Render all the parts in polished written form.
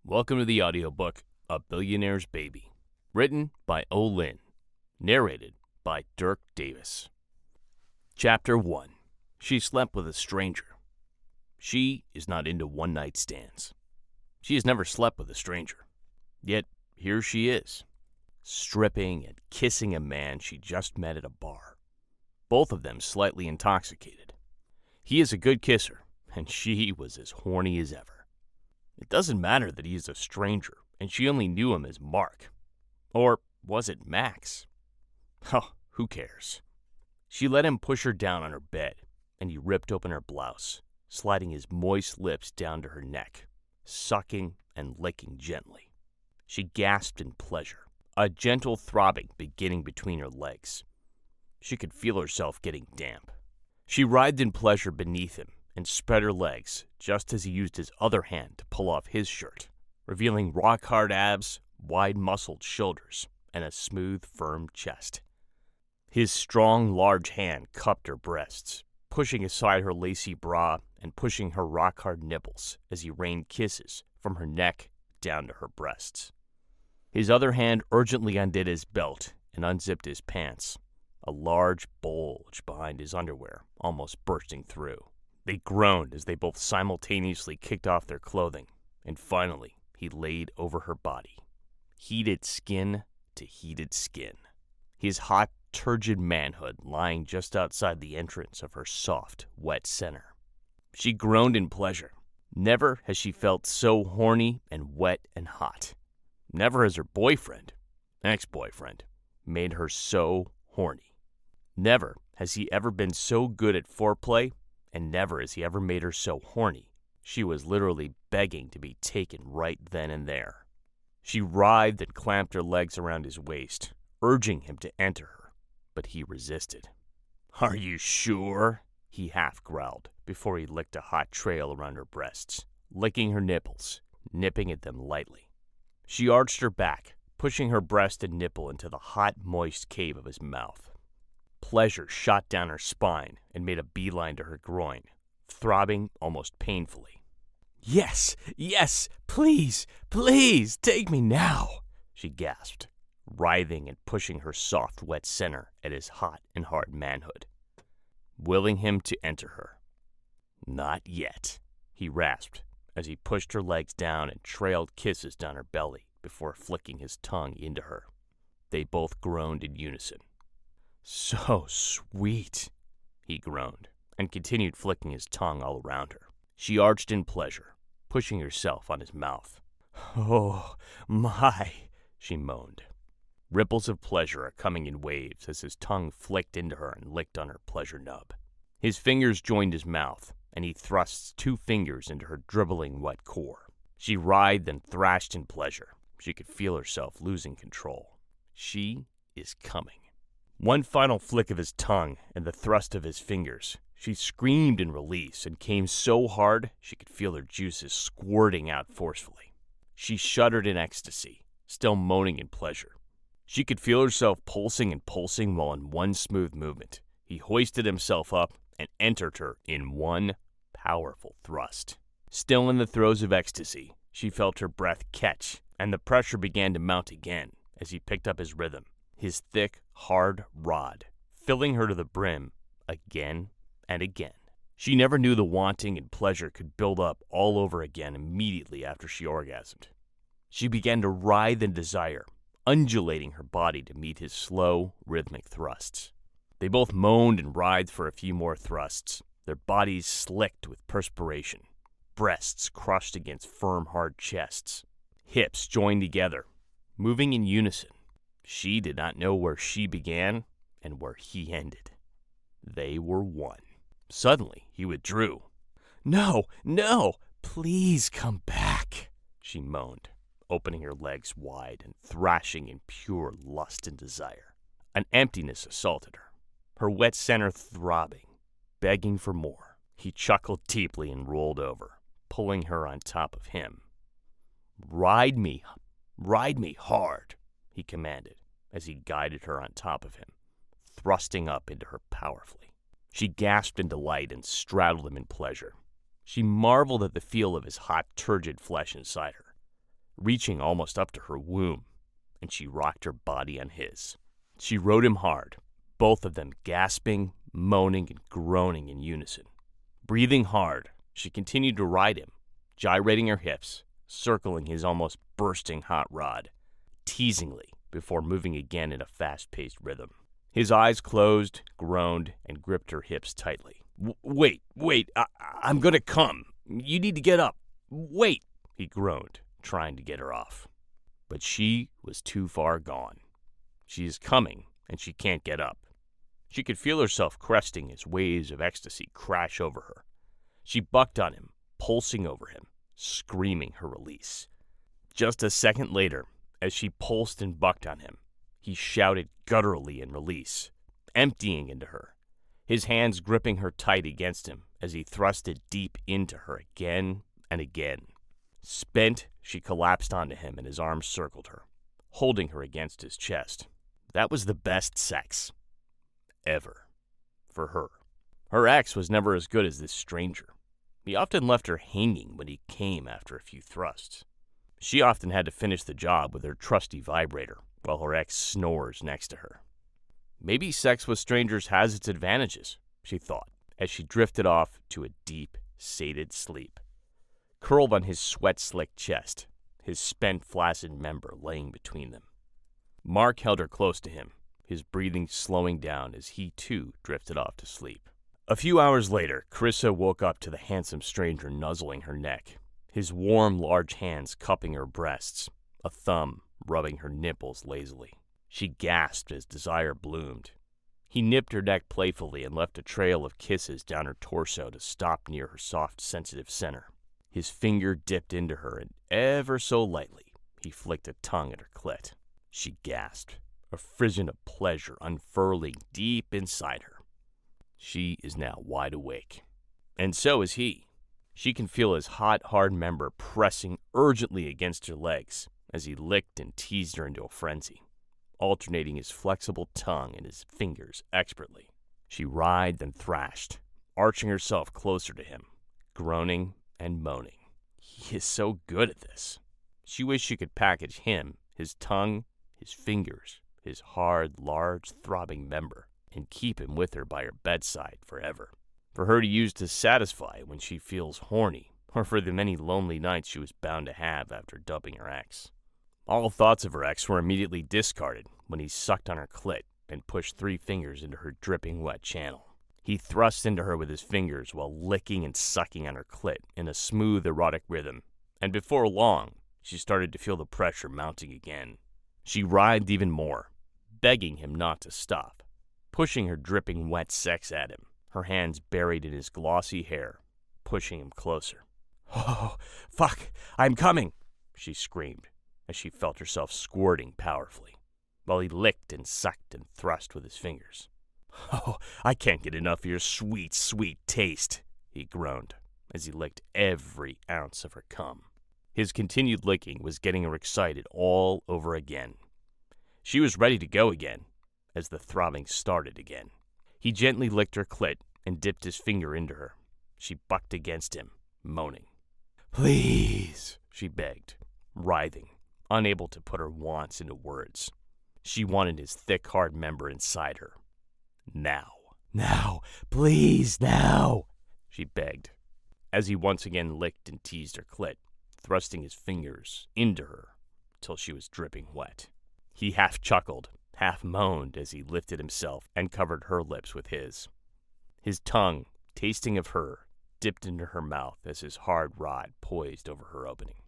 Welcome to the audiobook, A Billionaire's Baby, written by Lynn, narrated by Dirk Davis. Chapter 1. She slept with a stranger. She is not into one-night stands. She has never slept with a stranger. Yet, here she is, stripping and kissing a man she just met at a bar, both of them slightly intoxicated. He is a good kisser, and she was as horny as ever. It doesn't matter that he is a stranger, and she only knew him as Mark. Or was it Max? Oh, who cares? She let him push her down on her bed, and he ripped open her blouse, sliding his moist lips down to her neck, sucking and licking gently. She gasped in pleasure, a gentle throbbing beginning between her legs. She could feel herself getting damp. She writhed in pleasure beneath him and spread her legs just as he used his other hand to pull off his shirt, revealing rock-hard abs, wide-muscled shoulders, and a smooth, firm chest. His strong, large hand cupped her breasts, pushing aside her lacy bra and pushing her rock-hard nipples as he rained kisses from her neck down to her breasts. His other hand urgently undid his belt and unzipped his pants, a large bulge behind his underwear almost bursting through. They groaned as they both simultaneously kicked off their clothing, and finally he laid over her body, heated skin to heated skin, his hot, turgid manhood lying just outside the entrance of her soft, wet center. She groaned in pleasure. Never has she felt so horny and wet and hot. Never has her boyfriend, ex-boyfriend, made her so horny. Never has he ever been so good at foreplay, and never has he ever made her so horny. She was literally begging to be taken right then and there. She writhed and clamped her legs around his waist, urging him to enter her, but he resisted. "Are you sure?" he half growled before he licked a hot trail around her breasts, licking her nipples, nipping at them lightly. She arched her back, pushing her breast and nipple into the hot, moist cave of his mouth. Pleasure shot down her spine and made a beeline to her groin, throbbing almost painfully. Yes, please, take me now," she gasped, writhing and pushing her soft, wet center at his hot and hard manhood, willing him to enter her. "Not yet," he rasped as he pushed her legs down and trailed kisses down her belly before flicking his tongue into her. They both groaned in unison. "So sweet," he groaned, and continued flicking his tongue all around her. She arched in pleasure, pushing herself on his mouth. "Oh, my," she moaned. Ripples of pleasure are coming in waves as his tongue flicked into her and licked on her pleasure nub. His fingers joined his mouth, and he thrust 2 fingers into her dribbling wet core. She writhed and thrashed in pleasure. She could feel herself losing control. She is coming. One final flick of his tongue and the thrust of his fingers. She screamed in release and came so hard she could feel her juices squirting out forcefully. She shuddered in ecstasy, still moaning in pleasure. She could feel herself pulsing while in one smooth movement. He hoisted himself up and entered her in one powerful thrust. Still in the throes of ecstasy, she felt her breath catch, and the pressure began to mount again as he picked up his rhythm, his thick, hard rod, filling her to the brim again and again. She never knew the wanting and pleasure could build up all over again immediately after she orgasmed. She began to writhe in desire, undulating her body to meet his slow, rhythmic thrusts. They both moaned and writhed for a few more thrusts, their bodies slicked with perspiration, breasts crushed against firm, hard chests, hips joined together, moving in unison. She did not know where she began and where he ended. They were one. Suddenly, he withdrew. No, please come back," she moaned, opening her legs wide and thrashing in pure lust and desire. An emptiness assaulted her, her wet center throbbing, begging for more. He chuckled deeply and rolled over, pulling her on top of him. Ride me hard," he commanded as he guided her on top of him, thrusting up into her powerfully. She gasped in delight and straddled him in pleasure. She marveled at the feel of his hot, turgid flesh inside her. reaching almost up to her womb, and she rocked her body on his. She rode him hard, both of them gasping, moaning, and groaning in unison. Breathing hard, she continued to ride him, gyrating her hips, circling his almost bursting hot rod, teasingly, before moving again in a fast-paced rhythm. His eyes closed, groaned, and gripped her hips tightly. Wait, I'm gonna come. You need to get up. Wait, he groaned, trying to get her off. But she was too far gone. She is coming, and she can't get up. She could feel herself cresting as waves of ecstasy crash over her. She bucked on him, pulsing over him, screaming her release. Just a second later, as she pulsed and bucked on him, he shouted gutturally in release, emptying into her, his hands gripping her tight against him as he thrusted deep into her again and again. Spent, she collapsed onto him and his arms circled her, holding her against his chest. That was the best sex. Ever. For her. Her ex was never as good as this stranger. He often left her hanging when he came after a few thrusts. She often had to finish the job with her trusty vibrator, while her ex snores next to her. Maybe sex with strangers has its advantages, she thought, as she drifted off to a deep, sated sleep, curled on his sweat-slicked chest, his spent, flaccid member laying between them. Mark held her close to him, his breathing slowing down as he, too, drifted off to sleep. A few hours later, Carissa woke up to the handsome stranger nuzzling her neck, his warm, large hands cupping her breasts, a thumb rubbing her nipples lazily. She gasped as desire bloomed. He nipped her neck playfully and left a trail of kisses down her torso to stop near her soft, sensitive center. His finger dipped into her, and ever so lightly, he flicked a tongue at her clit. She gasped, a frisson of pleasure unfurling deep inside her. She is now wide awake. And so is he. She can feel his hot, hard member pressing urgently against her legs as he licked and teased her into a frenzy, alternating his flexible tongue and his fingers expertly. She writhed and thrashed, arching herself closer to him, groaning and moaning. He is so good at this. She wished she could package him, his tongue, his fingers, his hard, large, throbbing member, and keep him with her by her bedside forever, for her to use to satisfy when she feels horny, or for the many lonely nights she was bound to have after dumping her ex. All thoughts of her ex were immediately discarded when he sucked on her clit and pushed 3 fingers into her dripping wet channel. He thrust into her with his fingers while licking and sucking on her clit in a smooth, erotic rhythm, and before long, she started to feel the pressure mounting again. She writhed even more, begging him not to stop, pushing her dripping wet sex at him, her hands buried in his glossy hair, pushing him closer. "Oh, fuck, I'm coming," she screamed, as she felt herself squirting powerfully, while he licked and sucked and thrust with his fingers. "Oh, I can't get enough of your sweet, sweet taste," he groaned, as he licked every ounce of her cum. His continued licking was getting her excited all over again. She was ready to go again, as the throbbing started again. He gently licked her clit and dipped his finger into her. She bucked against him, moaning. "Please," she begged, writhing, unable to put her wants into words. She wanted his thick, hard member inside her. Now, please, now," she begged, as he once again licked and teased her clit, thrusting his fingers into her till she was dripping wet. He half chuckled, half moaned as he lifted himself and covered her lips with his. His tongue, tasting of her, dipped into her mouth as his hard rod poised over her opening.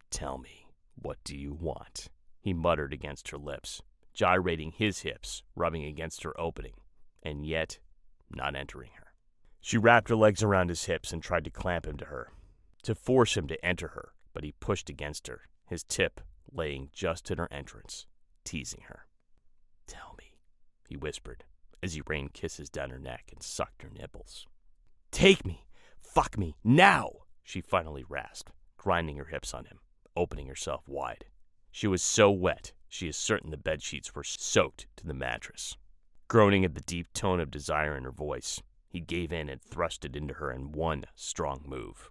"Tell me, what do you want?" he muttered against her lips, gyrating his hips, rubbing against her opening, and yet not entering her. She wrapped her legs around his hips and tried to clamp him to her, to force him to enter her, but he pushed against her, his tip laying just at her entrance, teasing her. "Tell me," he whispered, as he rained kisses down her neck and sucked her nipples. "Take me! Fuck me! Now!" she finally rasped, grinding her hips on him, opening herself wide. She was so wet, she is certain the bedsheets were soaked to the mattress. Groaning at the deep tone of desire in her voice, he gave in and thrusted into her in one strong move.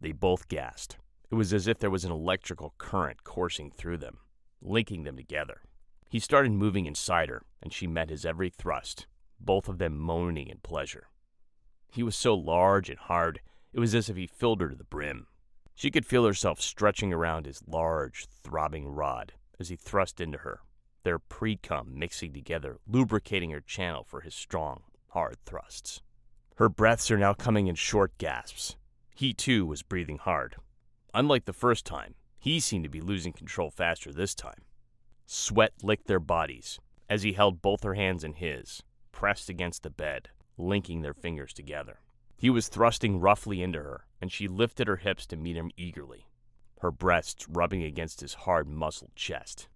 They both gasped, It was as if there was an electrical current coursing through them, linking them together. He started moving inside her, and she met his every thrust, both of them moaning in pleasure. He was so large and hard, it was as if he filled her to the brim. She could feel herself stretching around his large, throbbing rod as he thrust into her, their pre-cum mixing together, lubricating her channel for his strong, hard thrusts. Her breaths are now coming in short gasps. He, too, was breathing hard. Unlike the first time, he seemed to be losing control faster this time. Sweat licked their bodies as he held both her hands in his, pressed against the bed, linking their fingers together. He was thrusting roughly into her, and she lifted her hips to meet him eagerly, her breasts rubbing against his hard, muscled chest.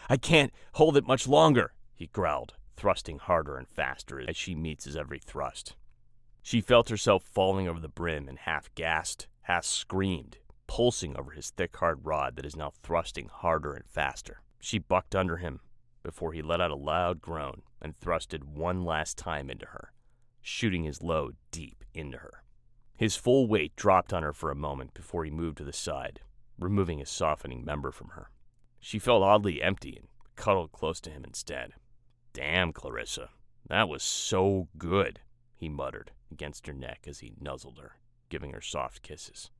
I can't hold it much longer, he growled, thrusting harder and faster as she meets his every thrust. She felt herself falling over the brim and half gasped, half screamed, pulsing over his thick, hard rod that is now thrusting harder and faster. She bucked under him before he let out a loud groan and thrusted one last time into her, shooting his load deep into her. His full weight dropped on her for a moment before he moved to the side, removing his softening member from her. She felt oddly empty and cuddled close to him instead. "Damn, Clarissa, that was so good," he muttered against her neck as he nuzzled her, giving her soft kisses.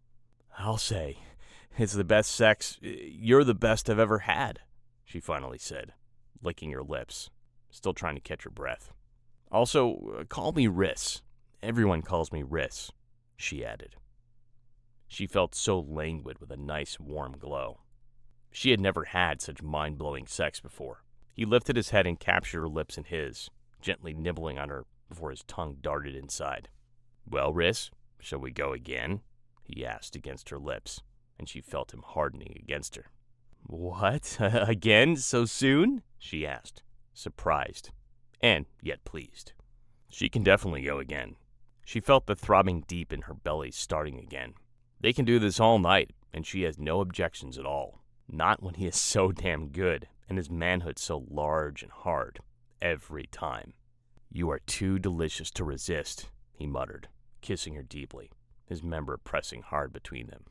"I'll say, it's the best sex, you're the best I've ever had," she finally said, licking her lips, still trying to catch her breath. "Also, call me Riss. Everyone calls me Riss," she added. She felt so languid with a nice warm glow. She had never had such mind-blowing sex before. He lifted his head and captured her lips in his, gently nibbling on her before his tongue darted inside. "Well, Riss, shall we go again?" he asked against her lips, and she felt him hardening against her. "What? Again? So soon?" she asked, surprised, and yet pleased. She can definitely go again. She felt the throbbing deep in her belly starting again. They can do this all night, and she has no objections at all. Not when he is so damn good, and his manhood so large and hard, every time. "You are too delicious to resist," he muttered, kissing her deeply, his member pressing hard between them.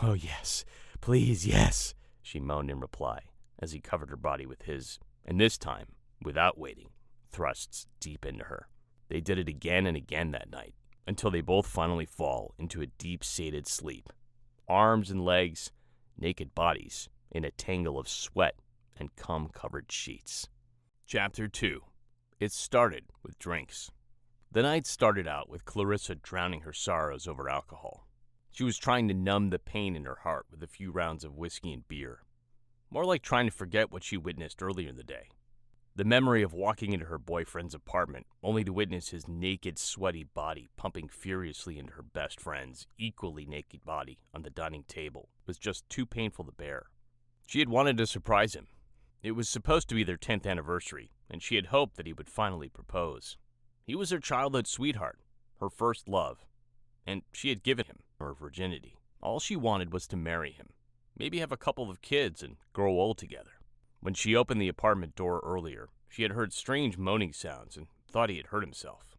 "Oh, yes, please, yes," she moaned in reply, as he covered her body with his, and this time, without waiting, thrusts deep into her. They did it again and again that night, until they both finally fall into a deep, sated sleep. Arms and legs, naked bodies, in a tangle of sweat and cum-covered sheets. Chapter 2. It started with drinks. The night started out with Clarissa drowning her sorrows over alcohol. She was trying to numb the pain in her heart with a few rounds of whiskey and beer. More like trying to forget what she witnessed earlier in the day. The memory of walking into her boyfriend's apartment, only to witness his naked, sweaty body pumping furiously into her best friend's equally naked body on the dining table, was just too painful to bear. She had wanted to surprise him. It was supposed to be their 10th anniversary, and she had hoped that he would finally propose. He was her childhood sweetheart, her first love, and she had given him her virginity. All she wanted was to marry him, maybe have a couple of kids and grow old together. When she opened the apartment door earlier, she had heard strange moaning sounds and thought he had hurt himself.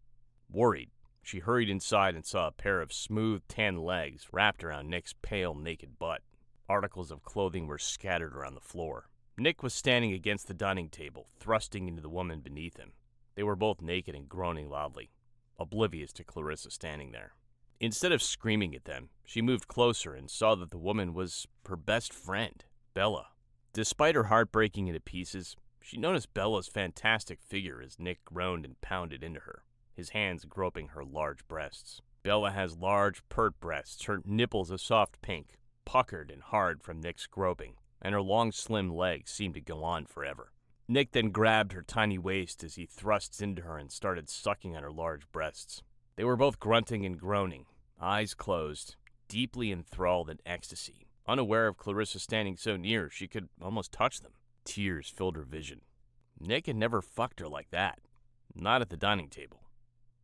Worried, she hurried inside and saw a pair of smooth tan legs wrapped around Nick's pale, naked butt. Articles of clothing were scattered around the floor. Nick was standing against the dining table, thrusting into the woman beneath him. They were both naked and groaning loudly, oblivious to Clarissa standing there. Instead of screaming at them, she moved closer and saw that the woman was her best friend, Bella. Despite her heart breaking into pieces, she noticed Bella's fantastic figure as Nick groaned and pounded into her, his hands groping her large breasts. Bella has large, pert breasts, her nipples a soft pink, puckered and hard from Nick's groping, and her long, slim legs seemed to go on forever. Nick then grabbed her tiny waist as he thrusts into her and started sucking on her large breasts. They were both grunting and groaning, eyes closed, deeply enthralled in ecstasy, unaware of Clarissa standing so near she could almost touch them. Tears filled her vision. Nick had never fucked her like that, not at the dining table.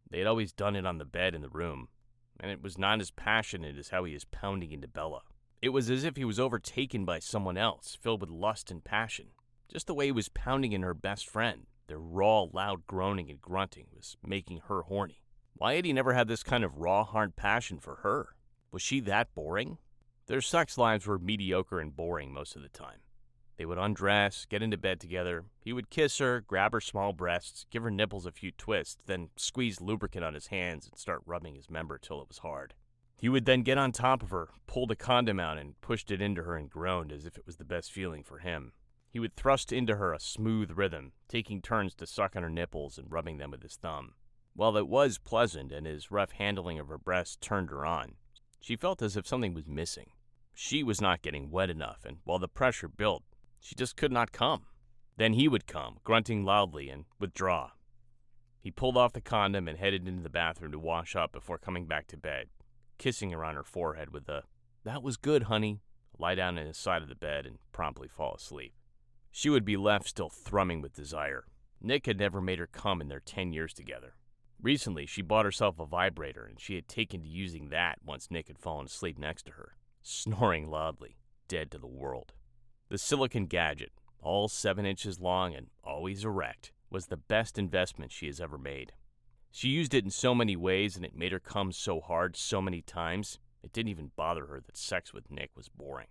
They had always done it on the bed in the room, and it was not as passionate as how he is pounding into Bella. It was as if he was overtaken by someone else, filled with lust and passion. Just the way he was pounding in her best friend, their raw, loud groaning and grunting was making her horny. Why had he never had this kind of raw, hard passion for her? Was she that boring? Their sex lives were mediocre and boring most of the time. They would undress, get into bed together. He would kiss her, grab her small breasts, give her nipples a few twists, then squeeze lubricant on his hands and start rubbing his member till it was hard. He would then get on top of her, pulled a condom out, and pushed it into her and groaned as if it was the best feeling for him. He would thrust into her a smooth rhythm, taking turns to suck on her nipples and rubbing them with his thumb. While it was pleasant and his rough handling of her breasts turned her on, she felt as if something was missing. She was not getting wet enough, and while the pressure built, she just could not come. Then he would come, grunting loudly, and withdraw. He pulled off the condom and headed into the bathroom to wash up before coming back to bed, kissing her on her forehead with a, "That was good, honey," lie down on his side of the bed and promptly fall asleep. She would be left still thrumming with desire. Nick had never made her come in their 10 years together. Recently, she bought herself a vibrator, and she had taken to using that once Nick had fallen asleep next to her, snoring loudly, dead to the world. The silicone gadget, all 7 inches long and always erect, was the best investment she has ever made. She used it in so many ways, and it made her come so hard so many times, it didn't even bother her that sex with Nick was boring.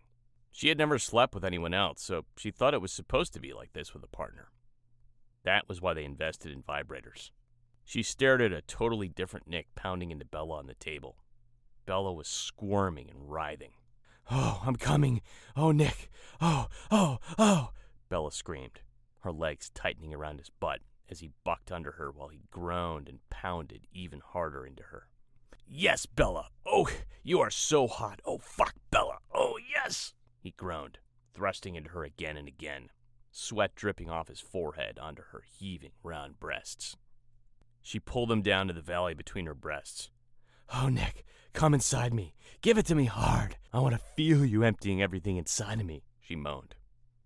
She had never slept with anyone else, so she thought it was supposed to be like this with a partner. That was why they invested in vibrators. She stared at a totally different Nick pounding into Bella on the table. Bella was squirming and writhing. "Oh, I'm coming. Oh, Nick. Oh, oh, oh," Bella screamed, her legs tightening around his butt as he bucked under her while he groaned and pounded even harder into her. "Yes, Bella. Oh, you are so hot. Oh, fuck, Bella. Oh, yes," he groaned, thrusting into her again and again, sweat dripping off his forehead onto her heaving round breasts. She pulled him down to the valley between her breasts. "Oh, Nick, come inside me. Give it to me hard. I want to feel you emptying everything inside of me," she moaned.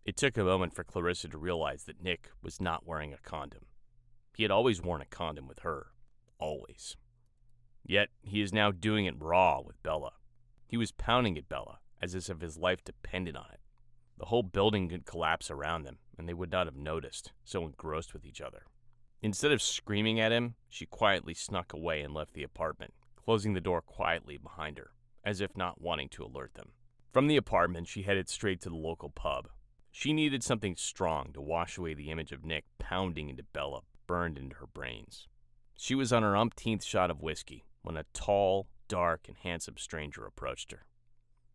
It took a moment for Clarissa to realize that Nick was not wearing a condom. He had always worn a condom with her. Always. Yet he is now doing it raw with Bella. He was pounding at Bella as if his life depended on it. The whole building could collapse around them, and they would not have noticed, so engrossed with each other. Instead of screaming at him, she quietly snuck away and left the apartment, closing the door quietly behind her, as if not wanting to alert them. From the apartment, she headed straight to the local pub. She needed something strong to wash away the image of Nick pounding into Bella, burned into her brains. She was on her umpteenth shot of whiskey when a tall, dark, and handsome stranger approached her.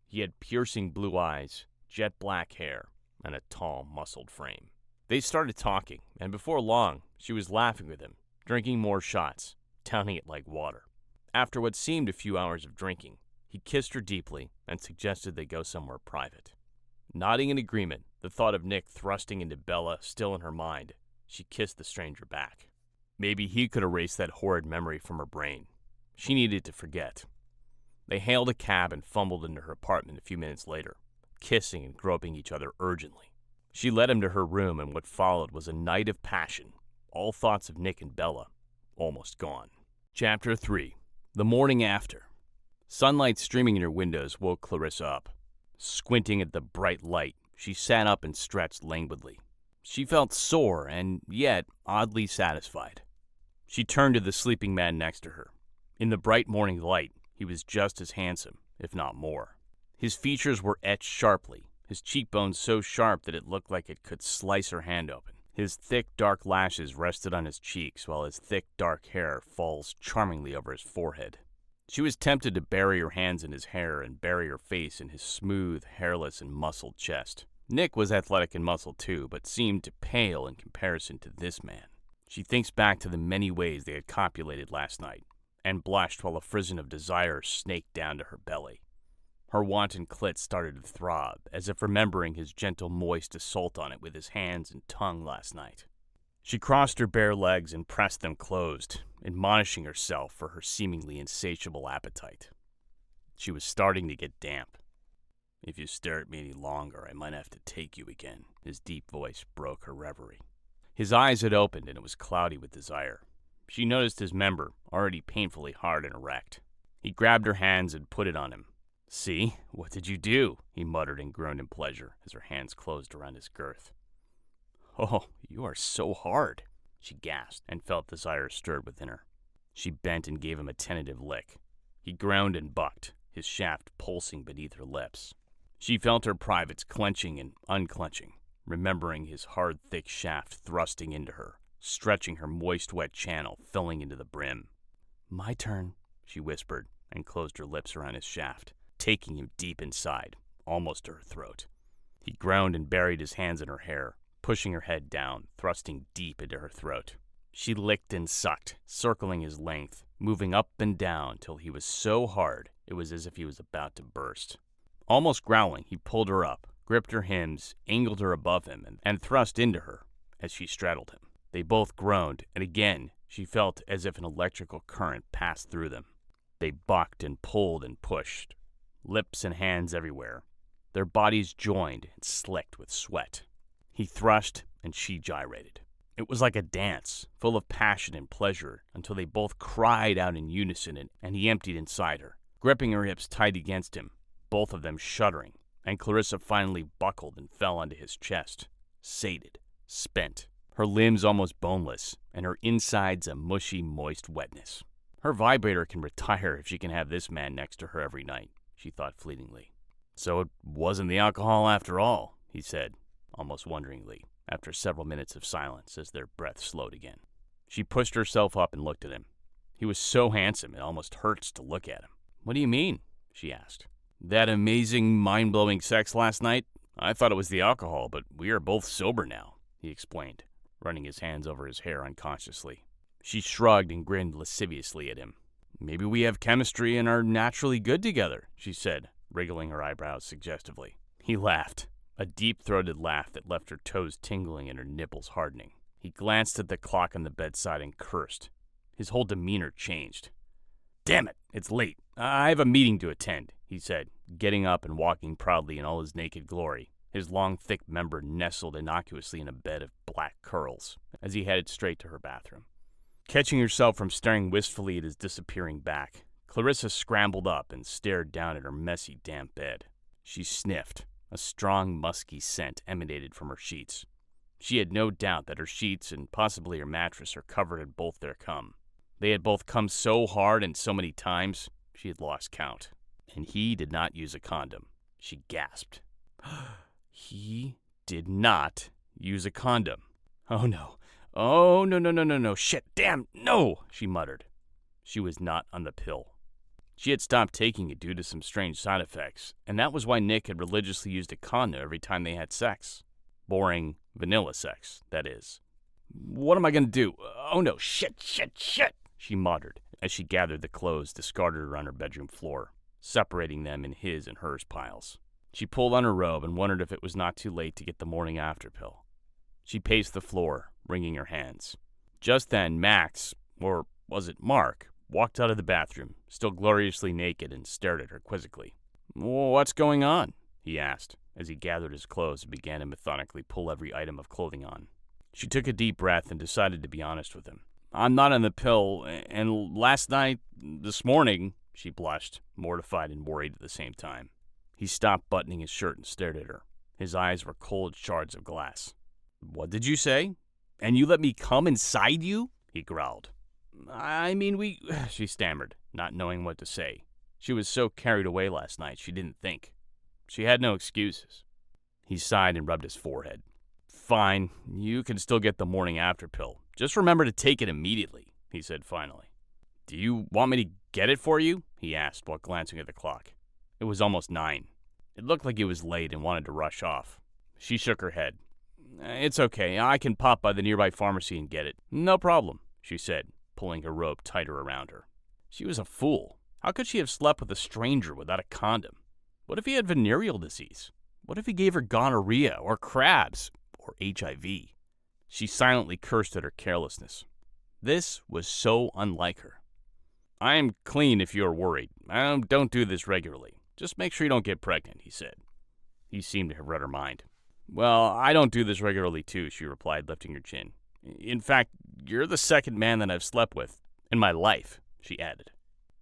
He had piercing blue eyes, jet black hair, and a tall, muscled frame. They started talking, and before long, she was laughing with him, drinking more shots, downing it like water. After what seemed a few hours of drinking, he kissed her deeply and suggested they go somewhere private. Nodding in agreement, the thought of Nick thrusting into Bella still in her mind, she kissed the stranger back. Maybe he could erase that horrid memory from her brain. She needed to forget. They hailed a cab and fumbled into her apartment a few minutes later, kissing and groping each other urgently. She led him to her room, and what followed was a night of passion, all thoughts of Nick and Bella almost gone. Chapter 3. The morning after. Sunlight streaming in her windows woke Clarissa up. Squinting at the bright light, she sat up and stretched languidly. She felt sore and yet oddly satisfied. She turned to the sleeping man next to her. In the bright morning light, he was just as handsome, if not more. His features were etched sharply, his cheekbones so sharp that it looked like it could slice her hand open. His thick, dark lashes rested on his cheeks, while his thick, dark hair falls charmingly over his forehead. She was tempted to bury her hands in his hair and bury her face in his smooth, hairless, and muscled chest. Nick was athletic and muscled too, but seemed to pale in comparison to this man. She thinks back to the many ways they had copulated last night, and blushed while a frisson of desire snaked down to her belly. Her wanton clit started to throb, as if remembering his gentle, moist assault on it with his hands and tongue last night. She crossed her bare legs and pressed them closed, admonishing herself for her seemingly insatiable appetite. She was starting to get damp. "If you stare at me any longer, I might have to take you again," his deep voice broke her reverie. His eyes had opened, and it was cloudy with desire. She noticed his member, already painfully hard and erect. He grabbed her hands and put it on him. "See, what did you do?" he muttered and groaned in pleasure as her hands closed around his girth. "Oh, you are so hard," she gasped and felt desire stirred within her. She bent and gave him a tentative lick. He groaned and bucked, his shaft pulsing beneath her lips. She felt her privates clenching and unclenching, remembering his hard, thick shaft thrusting into her, stretching her moist, wet channel, filling into the brim. "My turn," she whispered, and closed her lips around his shaft, taking him deep inside, almost to her throat. He groaned and buried his hands in her hair, pushing her head down, thrusting deep into her throat. She licked and sucked, circling his length, moving up and down till he was so hard it was as if he was about to burst. Almost growling, he pulled her up, gripped her hims, angled her above him, and thrust into her as she straddled him. They both groaned, and again she felt as if an electrical current passed through them. They bucked and pulled and pushed, lips and hands everywhere, their bodies joined and slicked with sweat. He thrust, and she gyrated. It was like a dance, full of passion and pleasure, until they both cried out in unison, and he emptied inside her, gripping her hips tight against him, both of them shuddering, and Clarissa finally buckled and fell onto his chest, sated, spent, her limbs almost boneless, and her insides a mushy, moist wetness. Her vibrator can retire if she can have this man next to her every night, she thought fleetingly. "So it wasn't the alcohol after all," he said, almost wonderingly, after several minutes of silence as their breath slowed again. She pushed herself up and looked at him. He was so handsome it almost hurts to look at him. "What do you mean?" she asked. "That amazing, mind-blowing sex last night? I thought it was the alcohol, but we are both sober now," he explained, running his hands over his hair unconsciously. She shrugged and grinned lasciviously at him. "Maybe we have chemistry and are naturally good together," she said, wriggling her eyebrows suggestively. He laughed, a deep-throated laugh that left her toes tingling and her nipples hardening. He glanced at the clock on the bedside and cursed. His whole demeanor changed. "Damn it, it's late. I have a meeting to attend," he said, getting up and walking proudly in all his naked glory, his long, thick member nestled innocuously in a bed of black curls, as he headed straight to her bathroom. Catching herself from staring wistfully at his disappearing back, Clarissa scrambled up and stared down at her messy, damp bed. She sniffed. A strong, musky scent emanated from her sheets. She had no doubt that her sheets and possibly her mattress are covered in both their cum. They had both come so hard and so many times, she had lost count. And he did not use a condom. She gasped. He did not use a condom. "Oh, no. Oh, no. Shit, damn, no," she muttered. She was not on the pill. She had stopped taking it due to some strange side effects, and that was why Nick had religiously used a condom every time they had sex. Boring, vanilla sex, that is. "What am I going to do? Oh no, shit, she muttered as she gathered the clothes discarded around her bedroom floor, separating them in his and hers piles. She pulled on her robe and wondered if it was not too late to get the morning after pill. She paced the floor, wringing her hands. Just then, Max, or was it Mark, walked out of the bathroom, still gloriously naked, and stared at her quizzically. "What's going on?" he asked, as he gathered his clothes and began to methodically pull every item of clothing on. She took a deep breath and decided to be honest with him. "I'm not on the pill, and last night, this morning," she blushed, mortified and worried at the same time. He stopped buttoning his shirt and stared at her. His eyes were cold shards of glass. "What did you say? And you let me come inside you?" he growled. "I mean, she stammered, not knowing what to say. She was so carried away last night she didn't think. She had no excuses. He sighed and rubbed his forehead. "Fine, you can still get the morning after pill. Just remember to take it immediately," he said finally. "Do you want me to get it for you?" he asked while glancing at the clock. It was almost 9. It looked like he was late and wanted to rush off. She shook her head. "It's okay. I can pop by the nearby pharmacy and get it." "No problem," she said, pulling her robe tighter around her. She was a fool. How could she have slept with a stranger without a condom? What if he had venereal disease? What if he gave her gonorrhea or crabs or HIV? She silently cursed at her carelessness. This was so unlike her. "I am clean if you are worried. I don't do this regularly. Just make sure you don't get pregnant," he said. He seemed to have read her mind. "Well, I don't do this regularly too," she replied, lifting her chin. "In fact, you're the second man that I've slept with in my life," she added.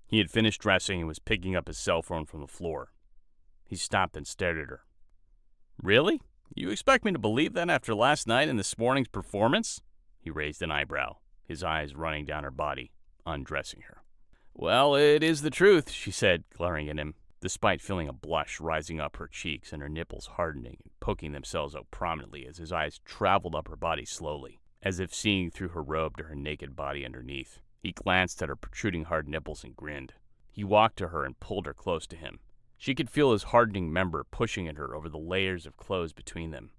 He had finished dressing and was picking up his cell phone from the floor. He stopped and stared at her. "Really? You expect me to believe that after last night and this morning's performance?" He raised an eyebrow, his eyes running down her body, undressing her. "Well, it is the truth," she said, glaring at him. despite feeling a blush rising up her cheeks and her nipples hardening and poking themselves out prominently as his eyes traveled up her body slowly, as if seeing through her robe to her naked body underneath. He glanced at her protruding hard nipples and grinned. He walked to her and pulled her close to him. She could feel his hardening member pushing at her over the layers of clothes between them.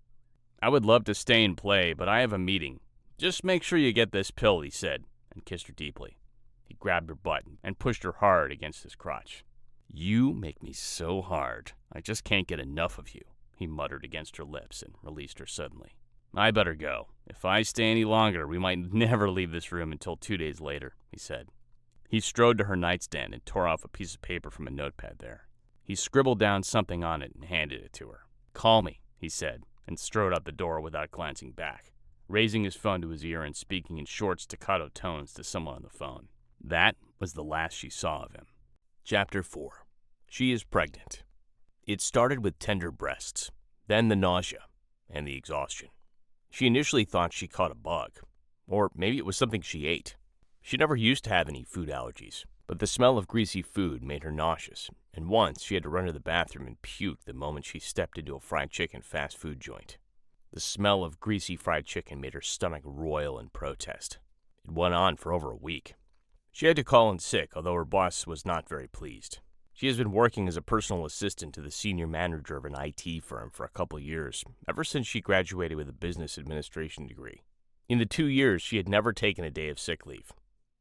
"I would love to stay and play, but I have a meeting. Just make sure you get this pill," he said, and kissed her deeply. He grabbed her butt and pushed her hard against his crotch. "You make me so hard. I just can't get enough of you," he muttered against her lips and released her suddenly. "I better go. If I stay any longer, we might never leave this room until 2 days later," he said. He strode to her nightstand and tore off a piece of paper from a notepad there. He scribbled down something on it and handed it to her. "Call me," he said, and strode out the door without glancing back, raising his phone to his ear and speaking in short staccato tones to someone on the phone. That was the last she saw of him. Chapter 4. She is pregnant. It started with tender breasts, then the nausea, and the exhaustion. She initially thought she caught a bug, or maybe it was something she ate. She never used to have any food allergies, but the smell of greasy food made her nauseous, and once she had to run to the bathroom and puke the moment she stepped into a fried chicken fast food joint. The smell of greasy fried chicken made her stomach roil in protest. It went on for over a week. She had to call in sick, although her boss was not very pleased. She has been working as a personal assistant to the senior manager of an IT firm for a couple years, ever since she graduated with a business administration degree. In the 2 years, she had never taken a day of sick leave.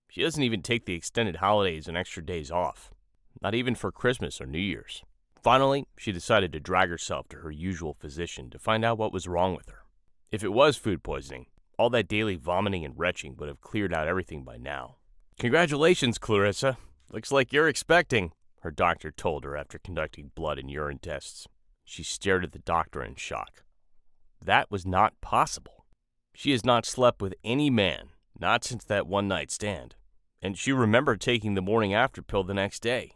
She doesn't even take the extended holidays and extra days off, not even for Christmas or New Year's. Finally, she decided to drag herself to her usual physician to find out what was wrong with her. If it was food poisoning, all that daily vomiting and retching would have cleared out everything by now. "Congratulations, Clarissa. Looks like you're expecting," her doctor told her after conducting blood and urine tests. She stared at the doctor in shock. That was not possible. She has not slept with any man, not since that one-night stand, and she remembered taking the morning after pill the next day,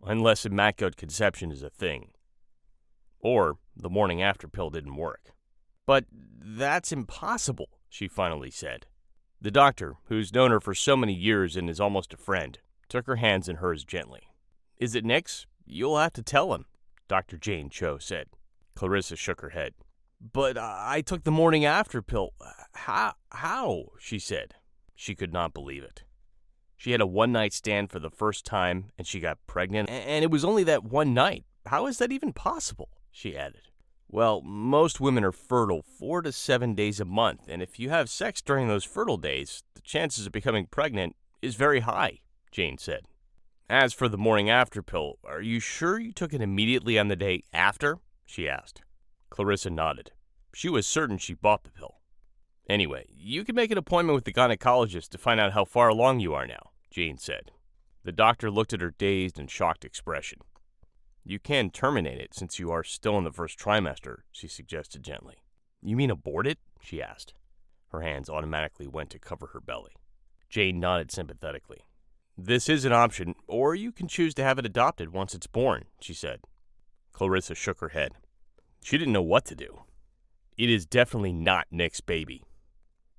unless immaculate conception is a thing. Or the morning after pill didn't work. "But that's impossible," she finally said. The doctor, who's known her for so many years and is almost a friend, took her hands in hers gently. "Is it Nick's? You'll have to tell him," Dr. Jane Cho said. Clarissa shook her head. "But I took the morning after pill. How? She said. She could not believe it. She had a one-night stand for the first time, and she got pregnant, and it was only that one night. How is that even possible?" she added. "Well, most women are fertile 4 to 7 days a month, and if you have sex during those fertile days, the chances of becoming pregnant is very high," Jane said. "As for the morning after pill, are you sure you took it immediately on the day after?" she asked. Clarissa nodded. She was certain she bought the pill. "Anyway, you can make an appointment with the gynecologist to find out how far along you are now," Jane said. The doctor looked at her dazed and shocked expression. "You can terminate it since you are still in the first trimester," she suggested gently. "You mean abort it?" she asked. Her hands automatically went to cover her belly. Jane nodded sympathetically. "This is an option, or you can choose to have it adopted once it's born," she said. Clarissa shook her head. She didn't know what to do. It is definitely not Nick's baby.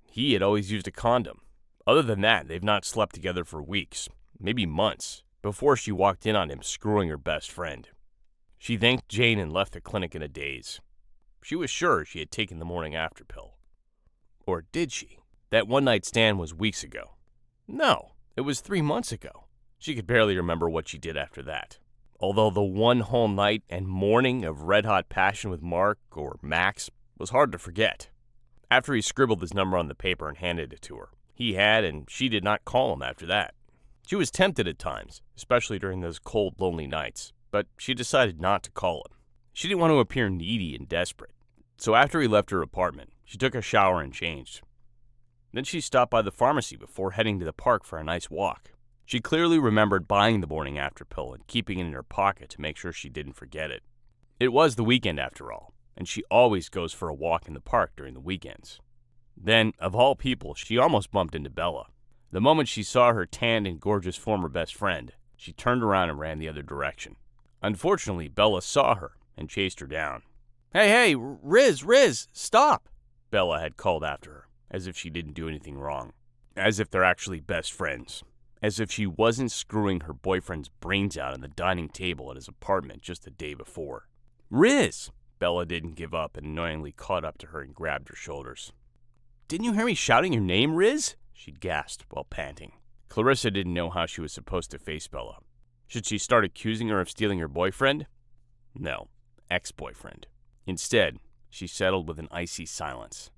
He had always used a condom. Other than that, they've not slept together for weeks, maybe months, before she walked in on him screwing her best friend. She thanked Jane and left the clinic in a daze. She was sure she had taken the morning after pill. Or did she? That one-night stand was weeks ago. No, it was 3 months ago. She could barely remember what she did after that. Although the one whole night and morning of red-hot passion with Mark, or Max, was hard to forget. After he scribbled his number on the paper and handed it to her, he had, and she did not call him after that. She was tempted at times, especially during those cold, lonely nights, but she decided not to call him. She didn't want to appear needy and desperate. So after he left her apartment, she took a shower and changed. Then she stopped by the pharmacy before heading to the park for a nice walk. She clearly remembered buying the morning after pill and keeping it in her pocket to make sure she didn't forget it. It was the weekend after all, and she always goes for a walk in the park during the weekends. Then, of all people, she almost bumped into Bella. The moment she saw her tanned and gorgeous former best friend, she turned around and ran the other direction. Unfortunately, Bella saw her and chased her down. Hey, Riz, stop!" Bella had called after her, as if she didn't do anything wrong. As if they're actually best friends. as if she wasn't screwing her boyfriend's brains out on the dining table at his apartment just the day before. "Riz!" Bella didn't give up and annoyingly caught up to her and grabbed her shoulders. "Didn't you hear me shouting your name, Riz?" she gasped while panting. Clarissa didn't know how she was supposed to face Bella. Should she start accusing her of stealing her boyfriend? No, ex-boyfriend. Instead, she settled with an icy silence.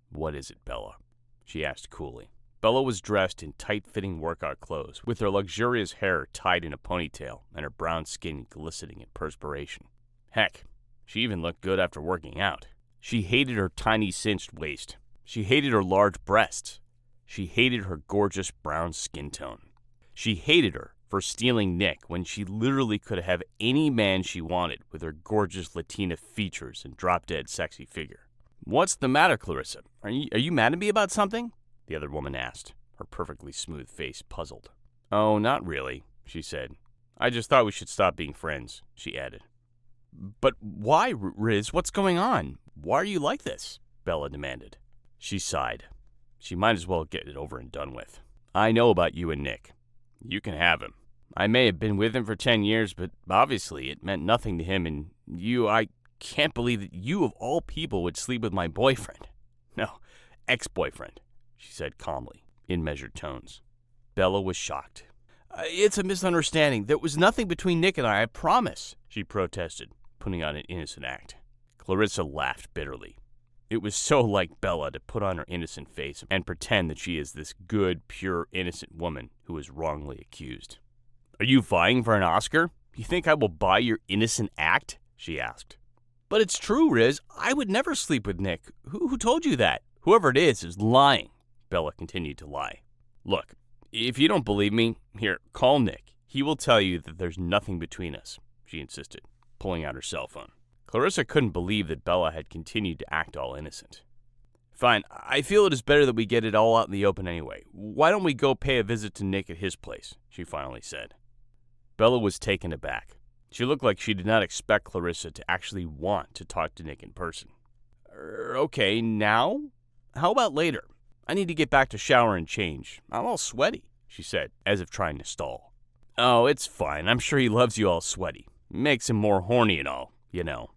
"What is it, Bella?" she asked coolly. Bella was dressed in tight-fitting workout clothes, with her luxurious hair tied in a ponytail and her brown skin glistening in perspiration. Heck, she even looked good after working out. She hated her tiny cinched waist. She hated her large breasts. She hated her gorgeous brown skin tone. She hated her for stealing Nick when she literally could have any man she wanted with her gorgeous Latina features and drop-dead sexy figure. "What's the matter, Clarissa? Are you mad at me about something?" the other woman asked, her perfectly smooth face puzzled. "Oh, not really," she said. "I just thought we should stop being friends," she added. "But why, Riz? What's going on? Why are you like this?" Bella demanded. She sighed. She might as well get it over and done with. "I know about you and Nick. You can have him. I may have been with him for 10 years, but obviously it meant nothing to him, and I can't believe that you of all people would sleep with my boyfriend. No, ex-boyfriend," she said calmly, in measured tones. Bella was shocked. "It's a misunderstanding. There was nothing between Nick and I promise," she protested, putting on an innocent act. Clarissa laughed bitterly. It was so like Bella to put on her innocent face and pretend that she is this good, pure, innocent woman who is wrongly accused. "Are you vying for an Oscar? You think I will buy your innocent act?" she asked. "But it's true, Riz. I would never sleep with Nick. Who told you that? Whoever it is lying." Bella continued to lie. "Look, if you don't believe me, here, call Nick. He will tell you that there's nothing between us," she insisted, pulling out her cell phone. Clarissa couldn't believe that Bella had continued to act all innocent. "Fine, I feel it is better that we get it all out in the open anyway. Why don't we go pay a visit to Nick at his place?" she finally said. Bella was taken aback. She looked like she did not expect Clarissa to actually want to talk to Nick in person. Okay, now? How about later? I need to get back to shower and change. I'm all sweaty," she said, as if trying to stall. "Oh, it's fine. I'm sure he loves you all sweaty. Makes him more horny and all, you know."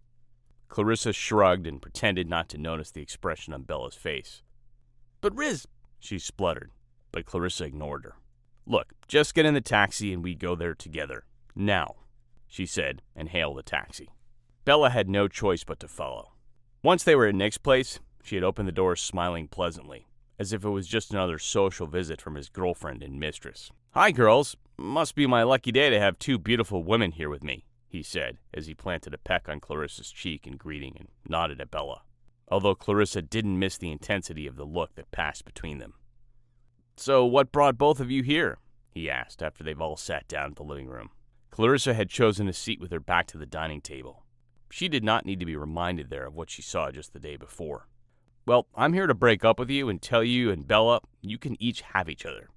Clarissa shrugged and pretended not to notice the expression on Bella's face. "But Riz," she spluttered, but Clarissa ignored her. "Look, just get in the taxi and we go there together. Now," she said, and hailed a taxi. Bella had no choice but to follow. Once they were at Nick's place, she had opened the door smiling pleasantly, as if it was just another social visit from his girlfriend and mistress. "Hi, girls. Must be my lucky day to have two beautiful women here with me," he said, as he planted a peck on Clarissa's cheek in greeting and nodded at Bella, although Clarissa didn't miss the intensity of the look that passed between them. "So what brought both of you here?" he asked after they've all sat down in the living room. Clarissa had chosen a seat with her back to the dining table. She did not need to be reminded there of what she saw just the day before. "Well, I'm here to break up with you and tell you and Bella you can each have each other.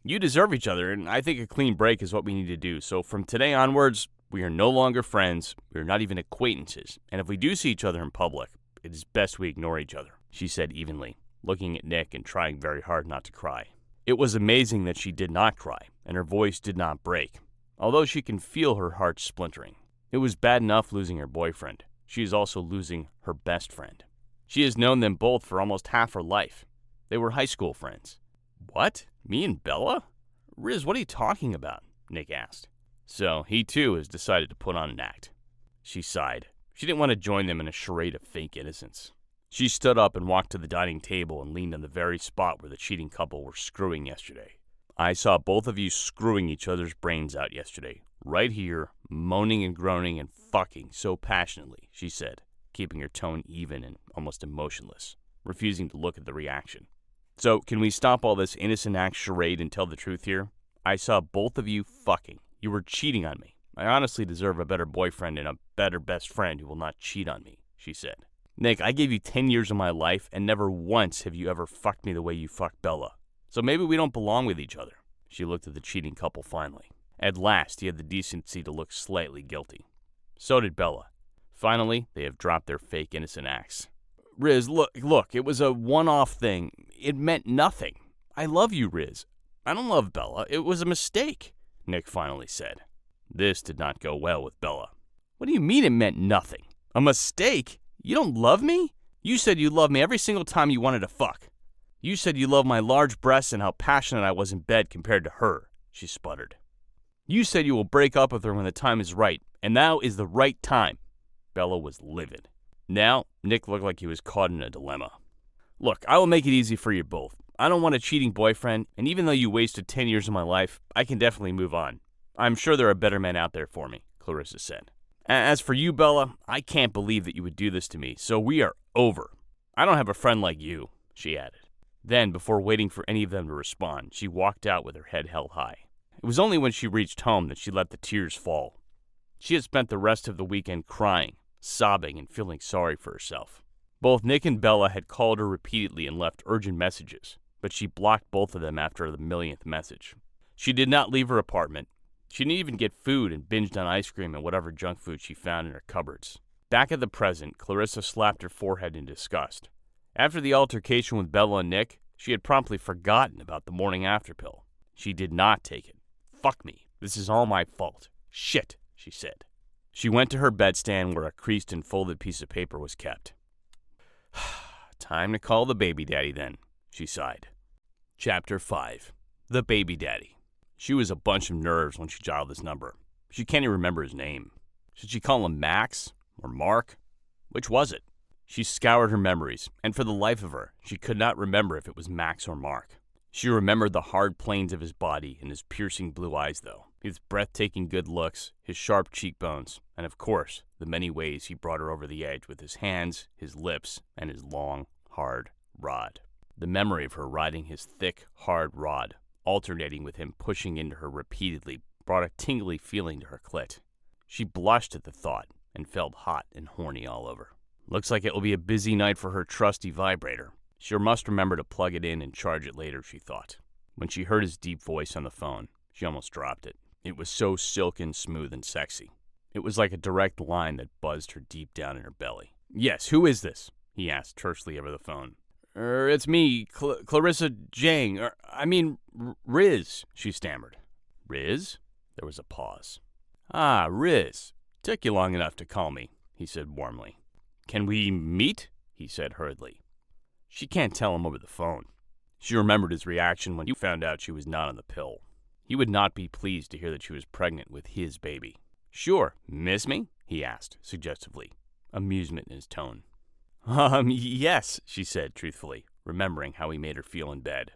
You deserve each other, and I think a clean break is what we need to do. So from today onwards, we are no longer friends, we are not even acquaintances, and if we do see each other in public, it is best we ignore each other," she said evenly, looking at Nick and trying very hard not to cry. It was amazing that she did not cry, and her voice did not break, although she can feel her heart splintering. It was bad enough losing her boyfriend. She is also losing her best friend. She has known them both for almost half her life. They were high school friends. "What? Me and Bella? Riz, what are you talking about?" Nick asked. So he too has decided to put on an act. She sighed. She didn't want to join them in a charade of fake innocence. She stood up and walked to the dining table and leaned on the very spot where the cheating couple were screwing yesterday. "I saw both of you screwing each other's brains out yesterday, right here, moaning and groaning and fucking so passionately," she said, keeping her tone even and almost emotionless, refusing to look at the reaction. "So can we stop all this innocent act charade and tell the truth here? I saw both of you fucking. You were cheating on me. I honestly deserve a better boyfriend and a better best friend who will not cheat on me," she said. "Nick, I gave you 10 years of my life, and never once have you ever fucked me the way you fucked Bella. So maybe we don't belong with each other." She looked at the cheating couple finally. At last, he had the decency to look slightly guilty. So did Bella. Finally, they have dropped their fake innocent acts. "Riz, look, it was a one-off thing. It meant nothing. I love you, Riz. I don't love Bella. It was a mistake, Nick finally said. This did not go well with Bella. What do you mean it meant nothing? A mistake? You don't love me? You said you loved me every single time you wanted to fuck. You said you loved my large breasts and how passionate I was in bed compared to her, she sputtered. You said you will break up with her when the time is right, and now is the right time. Bella was livid. Now, Nick looked like he was caught in a dilemma. Look, I will make it easy for you both. I don't want a cheating boyfriend, and even though you wasted 10 years of my life, I can definitely move on. I'm sure there are better men out there for me, Clarissa said. As for you, Bella, I can't believe that you would do this to me, so we are over. I don't have a friend like you, she added. Then, before waiting for any of them to respond, she walked out with her head held high. It was only when she reached home that she let the tears fall. She had spent the rest of the weekend crying, sobbing, and feeling sorry for herself. Both Nick and Bella had called her repeatedly and left urgent messages, but she blocked both of them after the millionth message. She did not leave her apartment. She didn't even get food and binged on ice cream and whatever junk food she found in her cupboards. Back at the present, Clarissa slapped her forehead in disgust. After the altercation with Bella and Nick, she had promptly forgotten about the morning after pill. She did not take it. Fuck me. This is all my fault. Shit, she said. She went to her bedstand where a creased and folded piece of paper was kept. Time to call the baby daddy then, she sighed. Chapter 5. The Baby Daddy. She was a bunch of nerves when she dialed his number. She can't even remember his name. Should she call him Max or Mark? Which was it? She scoured her memories, and for the life of her, she could not remember if it was Max or Mark. She remembered the hard planes of his body and his piercing blue eyes, though, his breathtaking good looks, his sharp cheekbones, and of course, the many ways he brought her over the edge with his hands, his lips, and his long, hard rod. The memory of her riding his thick, hard rod, alternating with him pushing into her repeatedly, brought a tingly feeling to her clit. She blushed at the thought and felt hot and horny all over. Looks like it will be a busy night for her trusty vibrator. She must remember to plug it in and charge it later, she thought. When she heard his deep voice on the phone, she almost dropped it. It was so silken, smooth, and sexy. It was like a direct line that buzzed her deep down in her belly. Yes, who is this? He asked tersely over the phone. It's me, Clarissa Jang. Riz, she stammered. Riz? There was a pause. Ah, Riz. Took you long enough to call me, he said warmly. Can we meet? He said hurriedly. She can't tell him over the phone. She remembered his reaction when he found out she was not on the pill. He would not be pleased to hear that she was pregnant with his baby. Sure, miss me? He asked, suggestively, amusement in his tone. Yes, she said truthfully, remembering how he made her feel in bed.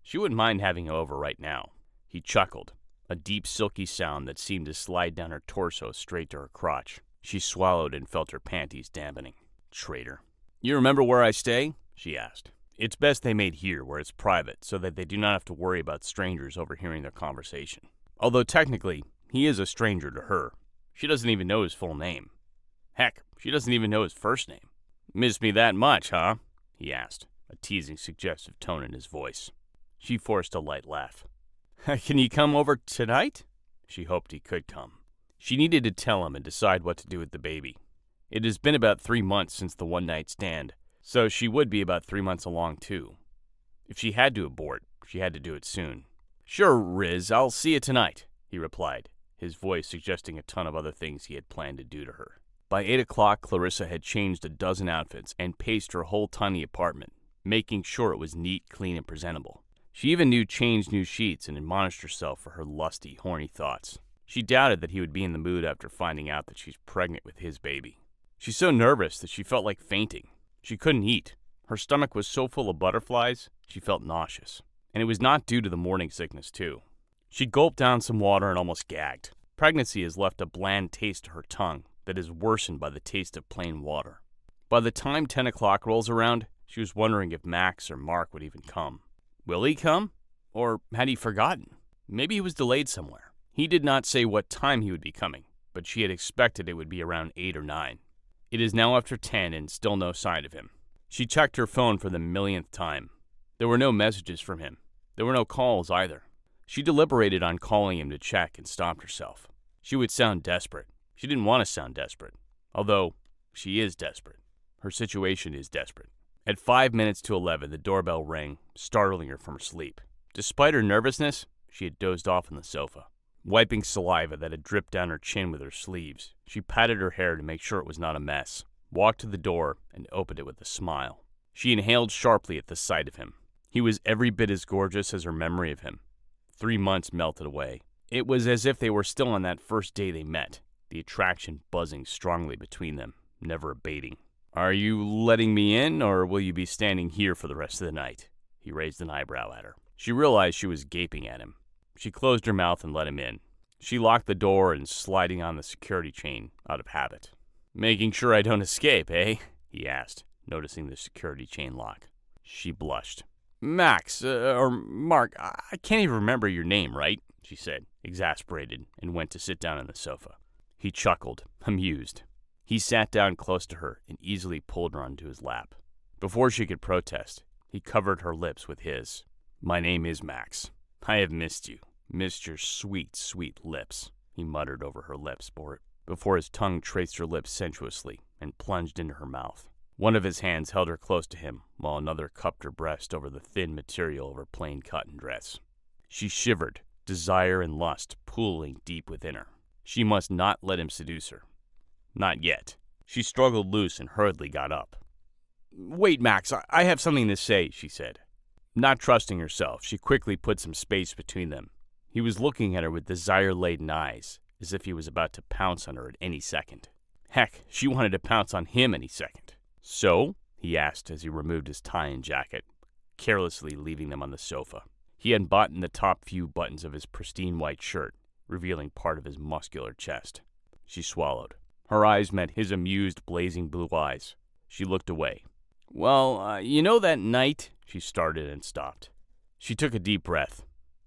She wouldn't mind having him over right now. He chuckled, a deep silky sound that seemed to slide down her torso straight to her crotch. She swallowed and felt her panties dampening. Traitor. You remember where I stay? She asked. It's best they made here where it's private so that they do not have to worry about strangers overhearing their conversation. Although technically, he is a stranger to her. She doesn't even know his full name. Heck, she doesn't even know his first name. Miss me that much, huh? He asked, a teasing, suggestive tone in his voice. She forced a light laugh. Can you come over tonight? She hoped he could come. She needed to tell him and decide what to do with the baby. It has been about 3 months since the one-night stand, so she would be about 3 months along, too. If she had to abort, she had to do it soon. Sure, Riz, I'll see you tonight, he replied, his voice suggesting a ton of other things he had planned to do to her. By 8 o'clock, Clarissa had changed a dozen outfits and paced her whole tiny apartment, making sure it was neat, clean, and presentable. She even changed new sheets and admonished herself for her lusty, horny thoughts. She doubted that he would be in the mood after finding out that she's pregnant with his baby. She's so nervous that she felt like fainting. She couldn't eat. Her stomach was so full of butterflies, she felt nauseous. And it was not due to the morning sickness, too. She gulped down some water and almost gagged. Pregnancy has left a bland taste to her tongue that is worsened by the taste of plain water. By the time 10 o'clock rolls around, she was wondering if Max or Mark would even come. Will he come? Or had he forgotten? Maybe he was delayed somewhere. He did not say what time he would be coming, but she had expected it would be around 8 or 9. It is now after 10 and still no sign of him. She checked her phone for the millionth time. There were no messages from him. There were no calls either. She deliberated on calling him to check and stopped herself. She would sound desperate. She didn't want to sound desperate, although she is desperate. Her situation is desperate. At 5 minutes to 11, the doorbell rang, startling her from her sleep. Despite her nervousness, she had dozed off on the sofa. Wiping saliva that had dripped down her chin with her sleeves, she patted her hair to make sure it was not a mess, walked to the door, and opened it with a smile. She inhaled sharply at the sight of him. He was every bit as gorgeous as her memory of him. 3 months melted away. It was as if they were still on that first day they met, the attraction buzzing strongly between them, never abating. "Are you letting me in, or will you be standing here for the rest of the night?" He raised an eyebrow at her. She realized she was gaping at him. She closed her mouth and let him in. She locked the door and sliding on the security chain out of habit. "Making sure I don't escape, eh?" he asked, noticing the security chain lock. She blushed. "Max, or Mark, I can't even remember your name, right?" she said, exasperated, and went to sit down on the sofa. He chuckled, amused. He sat down close to her and easily pulled her onto his lap. Before she could protest, he covered her lips with his. "My name is Max. I have missed you. Missed your sweet, sweet lips," he muttered over her lips before his tongue traced her lips sensuously and plunged into her mouth. One of his hands held her close to him, while another cupped her breast over the thin material of her plain cotton dress. She shivered, desire and lust pooling deep within her. She must not let him seduce her. Not yet. She struggled loose and hurriedly got up. "Wait, Max, I have something to say," she said. Not trusting herself, she quickly put some space between them. He was looking at her with desire-laden eyes, as if he was about to pounce on her at any second. Heck, she wanted to pounce on him any second. "So?" he asked as he removed his tie and jacket, carelessly leaving them on the sofa. He unbuttoned the top few buttons of his pristine white shirt, revealing part of his muscular chest. She swallowed. Her eyes met his amused, blazing blue eyes. She looked away. "Well, you know that night?" She started and stopped. She took a deep breath.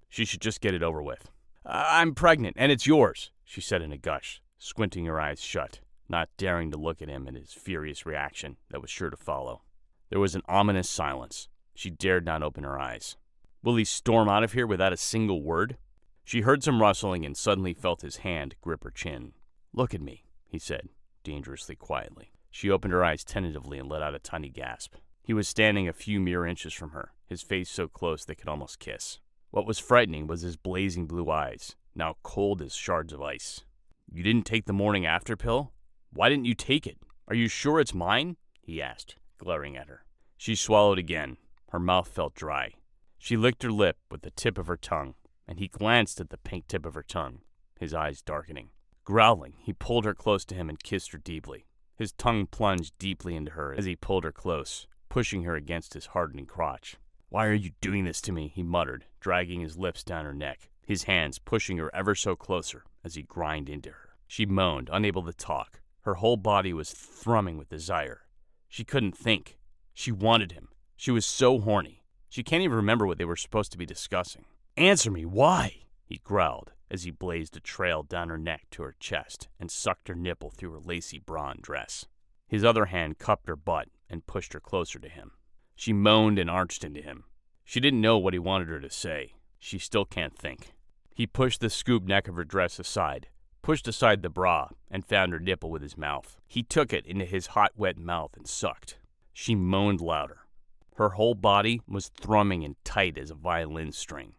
She should just get it over with. "I'm pregnant, and it's yours," she said in a gush, squinting her eyes shut, not daring to look at him and his furious reaction that was sure to follow. There was an ominous silence. She dared not open her eyes. Will he storm out of here without a single word? She heard some rustling and suddenly felt his hand grip her chin. "Look at me," he said, dangerously quietly. She opened her eyes tentatively and let out a tiny gasp. He was standing a few mere inches from her, his face so close they could almost kiss. What was frightening was his blazing blue eyes, now cold as shards of ice. "You didn't take the morning after pill? Why didn't you take it? Are you sure it's mine?" he asked, glaring at her. She swallowed again. Her mouth felt dry. She licked her lip with the tip of her tongue, and he glanced at the pink tip of her tongue, his eyes darkening. Growling, he pulled her close to him and kissed her deeply. His tongue plunged deeply into her as he pulled her close, pushing her against his hardening crotch. "Why are you doing this to me?" he muttered, dragging his lips down her neck, his hands pushing her ever so closer as he grind into her. She moaned, unable to talk. Her whole body was thrumming with desire. She couldn't think. She wanted him. She was so horny. She can't even remember what they were supposed to be discussing. "Answer me, why?" he growled as he blazed a trail down her neck to her chest and sucked her nipple through her lacy bra and dress. His other hand cupped her butt and pushed her closer to him. She moaned and arched into him. She didn't know what he wanted her to say. She still can't think. He pushed the scoop neck of her dress aside, pushed aside the bra, and found her nipple with his mouth. He took it into his hot, wet mouth and sucked. She moaned louder. Her whole body was thrumming and tight as a violin string,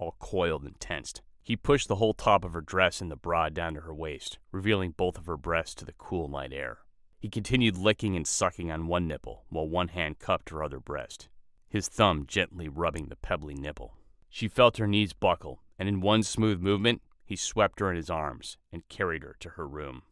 all coiled and tensed. He pushed the whole top of her dress and the bra down to her waist, revealing both of her breasts to the cool night air. He continued licking and sucking on one nipple, while one hand cupped her other breast, his thumb gently rubbing the pebbly nipple. She felt her knees buckle, and in one smooth movement, he swept her in his arms and carried her to her room.